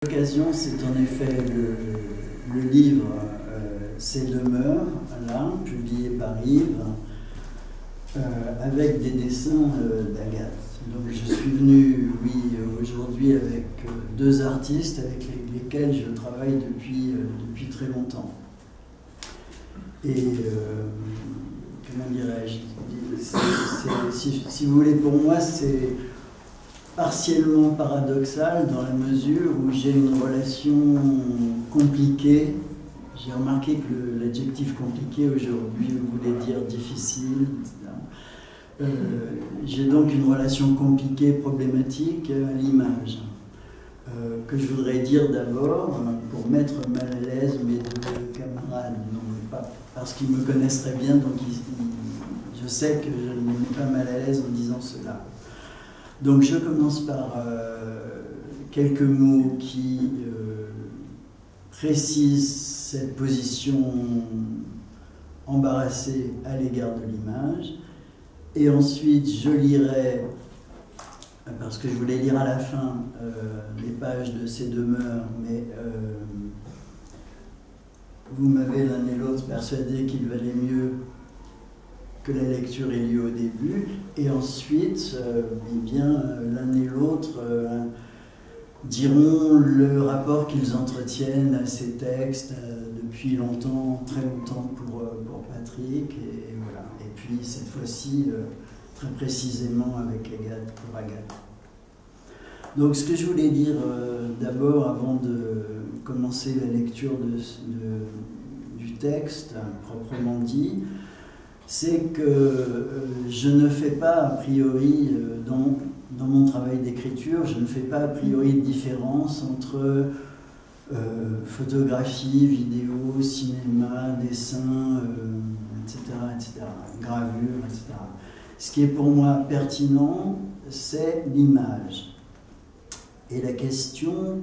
L'occasion, c'est en effet le livre Ces demeures, là, publié par Yves, avec des dessins d'Agathe. Donc je suis venu, oui, aujourd'hui avec deux artistes avec lesquels je travaille depuis très longtemps. Et comment dirais-je, si vous voulez, pour moi, c'est partiellement paradoxal dans la mesure où j'ai une relation compliquée. J'ai remarqué que l'adjectif compliqué aujourd'hui voulait dire difficile, etc. J'ai donc une relation compliquée, problématique à l'image, que je voudrais dire d'abord pour mettre mal à l'aise mes deux camarades, non pas parce qu'ils me connaissent très bien, donc je sais que je ne les mets pas mal à l'aise en disant cela. Donc je commence par quelques mots qui précisent cette position embarrassée à l'égard de l'image. Et ensuite je lirai, parce que je voulais lire à la fin les pages de Ces demeures, mais vous m'avez l'un et l'autre persuadé qu'il valait mieux que la lecture ait lieu au début, et ensuite, eh bien, l'un et l'autre diront le rapport qu'ils entretiennent à ces textes depuis longtemps, très longtemps pour Patrick, et voilà. Et puis cette fois-ci, très précisément avec Agathe, pour Agathe. Donc ce que je voulais dire d'abord, avant de commencer la lecture du texte, proprement dit, c'est que je ne fais pas a priori, dans mon travail d'écriture, je ne fais pas a priori de différence entre photographie, vidéo, cinéma, dessin, etc., gravure, etc. Ce qui est pour moi pertinent, c'est l'image. Et la question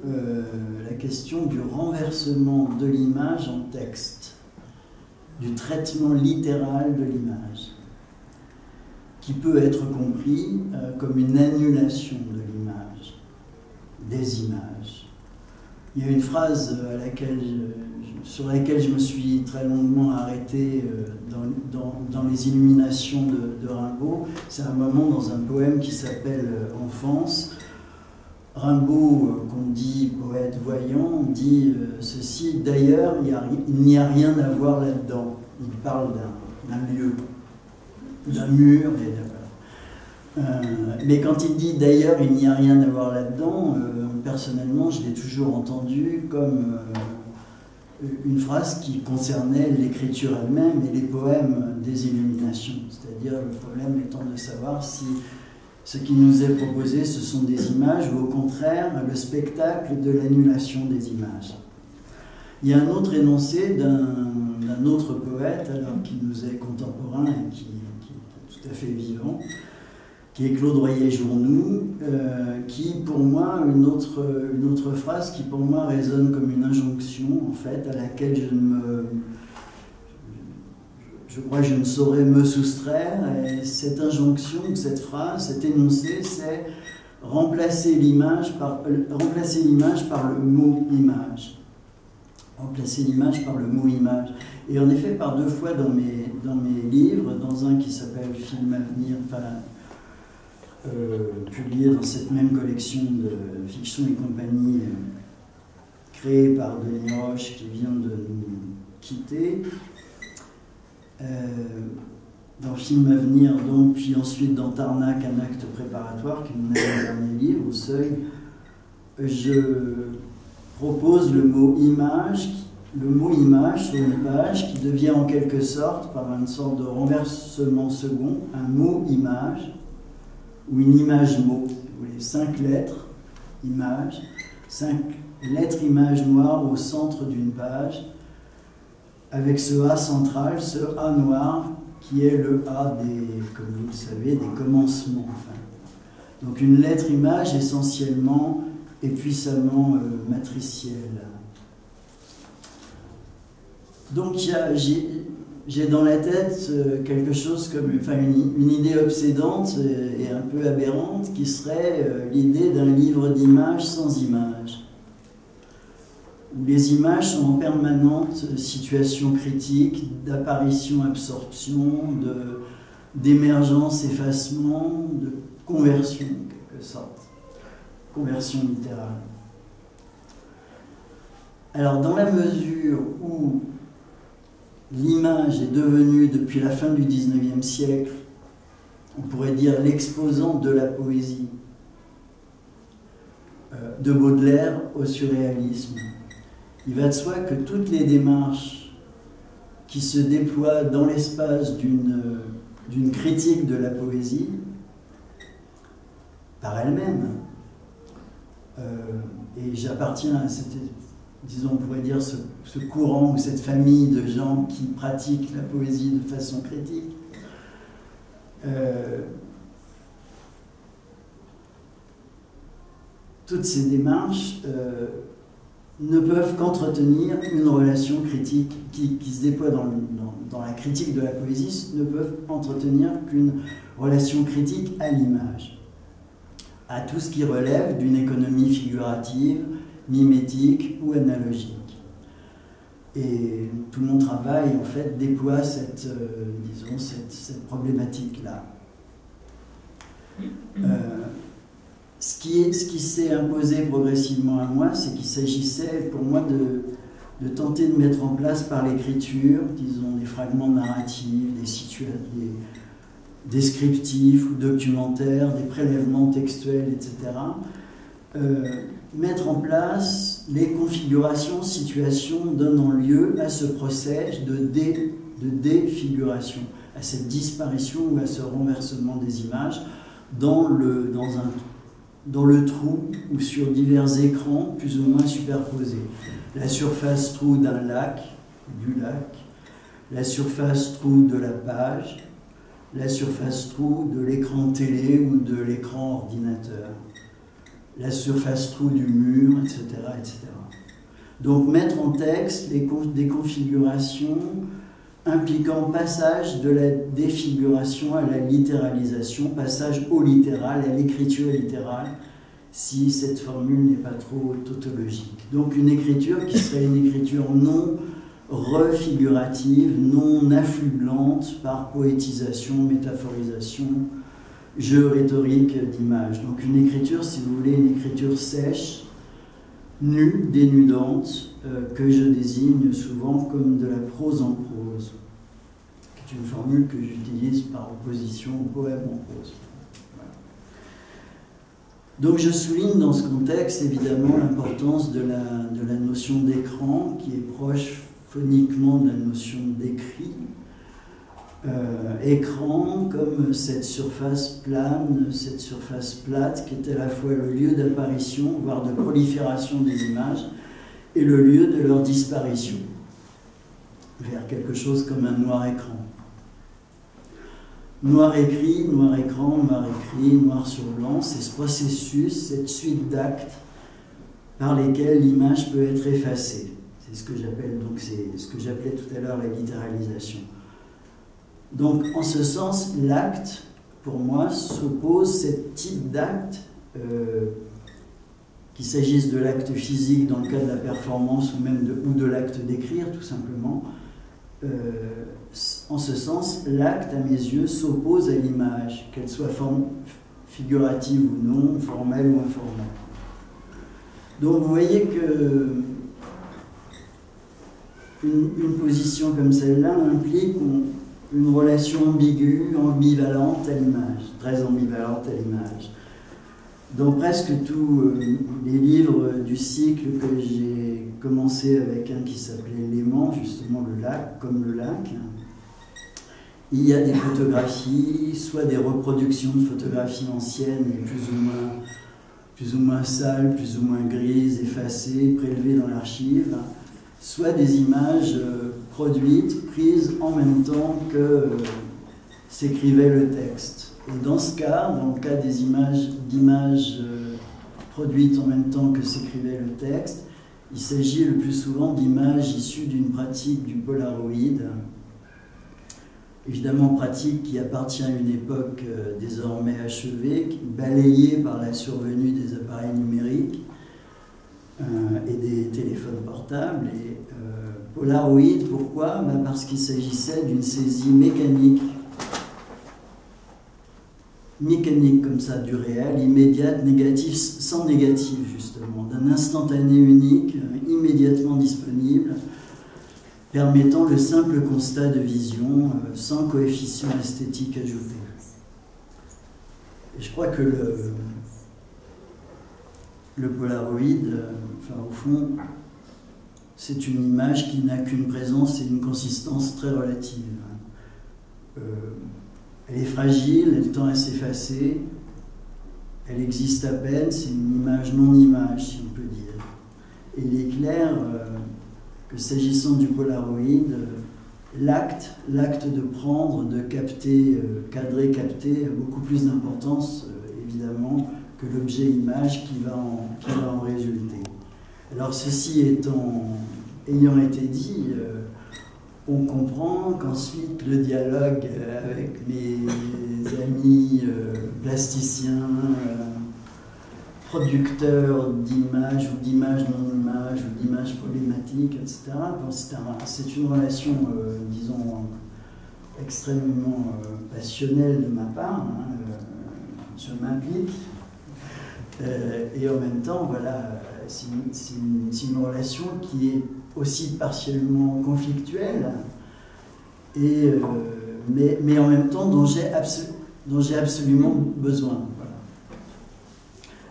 du renversement de l'image en texte, du traitement littéral de l'image, qui peut être compris comme une annulation de l'image, des images. Il y a une phrase sur laquelle je me suis très longuement arrêté dans les Illuminations de Rimbaud. C'est un moment dans un poème qui s'appelle « Enfance ». Rimbaud, qu'on dit poète voyant, dit ceci: d'ailleurs, il n'y a rien à voir là-dedans. Il parle d'un lieu, d'un mur, mais quand il dit d'ailleurs, il n'y a rien à voir là-dedans, personnellement, je l'ai toujours entendu comme une phrase qui concernait l'écriture elle-même et les poèmes des Illuminations. C'est-à-dire, le problème étant de savoir si ce qui nous est proposé, ce sont des images ou au contraire le spectacle de l'annulation des images. Il y a un autre énoncé d'un autre poète, alors qui nous est contemporain et qui est tout à fait vivant, qui est Claude Royer-Journoux, qui pour moi, une autre phrase qui pour moi résonne comme une injonction, en fait, à laquelle je crois que je ne saurais me soustraire. Et cette injonction, cette phrase, cet énoncé, c'est remplacer l'image par le mot image. Remplacer l'image par le mot image. Et en effet, par deux fois dans mes livres, dans un qui s'appelle Film Avenir, publié dans cette même collection de fiction et compagnie, créée par Denis Roche, qui vient de nous quitter, dans Film Avenir, donc, puis ensuite dans Tarnac, un acte préparatoire, qui est mon dernier livre, au Seuil, je propose le mot image sur une page, qui devient en quelque sorte, par une sorte de renversement second, un mot image, ou une image mot. Vous voulez, 5 lettres, image, 5 lettres image noires au centre d'une page, avec ce A central, ce A noir, qui est le A comme vous le savez, des commencements. Enfin. Donc une lettre image essentiellement et puissamment matricielle. Donc j'ai dans la tête quelque chose comme une idée obsédante et un peu aberrante qui serait l'idée d'un livre d'images sans images. où les images sont en permanente situation critique, d'apparition-absorption, d'émergence, effacement, de conversion en quelque sorte, conversion littérale. Alors dans la mesure où l'image est devenue, depuis la fin du XIXe siècle, on pourrait dire l'exposant de la poésie, de Baudelaire au surréalisme, il va de soi que toutes les démarches qui se déploient dans l'espace d'une critique de la poésie, par elle-même, et j'appartiens à cette, disons, on pourrait dire ce courant ou cette famille de gens qui pratiquent la poésie de façon critique, toutes ces démarches ne peuvent qu'entretenir une relation critique qui se déploie dans la critique de la poésie, ne peuvent entretenir qu'une relation critique à l'image, à tout ce qui relève d'une économie figurative, mimétique ou analogique. Et tout mon travail, en fait, déploie cette problématique-là. Ce qui s'est imposé progressivement à moi, c'est qu'il s'agissait pour moi de tenter de mettre en place par l'écriture, disons, des fragments narratifs, des descriptifs ou documentaires, des prélèvements textuels, etc. Mettre en place les configurations, situations donnant lieu à ce procès de défiguration, à cette disparition ou à ce renversement des images dans le trou ou sur divers écrans plus ou moins superposés. La surface trou d'un lac, la surface trou de la page, la surface trou de l'écran télé ou de l'écran ordinateur, la surface trou du mur, etc., etc. Donc mettre en texte des configurations impliquant passage de la défiguration à la littéralisation, passage au littéral, à l'écriture littérale, si cette formule n'est pas trop tautologique. Donc une écriture qui serait une écriture non refigurative, non affublante par poétisation, métaphorisation, jeu rhétorique d'images. Donc une écriture, si vous voulez, une écriture sèche, nue, dénudante, que je désigne souvent comme de la prose en prose, qui est une formule que j'utilise par opposition au poème en prose. Voilà. Donc je souligne dans ce contexte évidemment l'importance de la notion d'écran, qui est proche phoniquement de la notion d'écrit. Écran comme cette surface plane, cette surface plate qui est à la fois le lieu d'apparition, voire de prolifération des images, et le lieu de leur disparition, vers quelque chose comme un noir écran. Noir écrit, noir écran, noir écrit, noir sur blanc, c'est ce processus, cette suite d'actes par lesquels l'image peut être effacée. C'est ce que j'appelle, donc c'est ce que j'appelais tout à l'heure la littéralisation. Donc, en ce sens, l'acte, pour moi, s'oppose cet type d'acte, qu'il s'agisse de l'acte physique dans le cas de la performance ou même de l'acte d'écrire, tout simplement. En ce sens, l'acte, à mes yeux, s'oppose à l'image, qu'elle soit figurative ou non, formelle ou informelle. Donc, vous voyez que une position comme celle-là implique une relation ambiguë, ambivalente à l'image, très ambivalente à l'image. Dans presque tous les livres du cycle que j'ai commencé avec un qui s'appelait Léman, justement le lac, comme le lac, il y a des photographies, soit des reproductions de photographies anciennes et plus ou moins sales, plus ou moins grises, effacées, prélevées dans l'archive, soit des images produites, prises en même temps que s'écrivait le texte. Et dans ce cas, dans le cas des d'images produites en même temps que s'écrivait le texte, il s'agit le plus souvent d'images issues d'une pratique du Polaroid, évidemment pratique qui appartient à une époque désormais achevée, balayée par la survenue des appareils numériques, et des téléphones portables. Et Polaroid, pourquoi? Parce qu'il s'agissait d'une saisie mécanique comme ça du réel, immédiate, négative, sans négatif justement, d'un instantané unique, immédiatement disponible, permettant le simple constat de vision sans coefficient esthétique ajouté. Et je crois que le Polaroid, au fond, c'est une image qui n'a qu'une présence et une consistance très relative. Elle est fragile, elle tend à s'effacer, elle existe à peine, c'est une image non-image, si on peut dire. Et il est clair que s'agissant du Polaroid, l'acte de prendre, de capter, cadrer, capter, a beaucoup plus d'importance, évidemment, que l'objet image qui va en résulter. Alors ceci ayant été dit, on comprend qu'ensuite le dialogue avec mes amis plasticiens, producteurs d'images ou d'images non-images ou d'images problématiques, etc. C'est une relation, disons, extrêmement passionnelle de ma part. Je m'implique. Et en même temps, voilà, c'est une relation qui est aussi partiellement conflictuelle, mais en même temps dont j'ai absolument besoin. Voilà.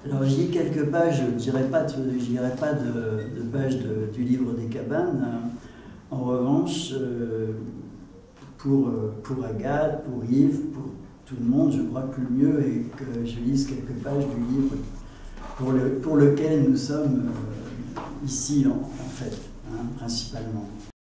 Alors je lis quelques pages, je n'irai pas de pages du livre des cabanes. En revanche, pour Agathe, pour Yves, pour tout le monde, je crois que le mieux est que je lise quelques pages du livre pour lequel nous sommes ici en fait, principalement.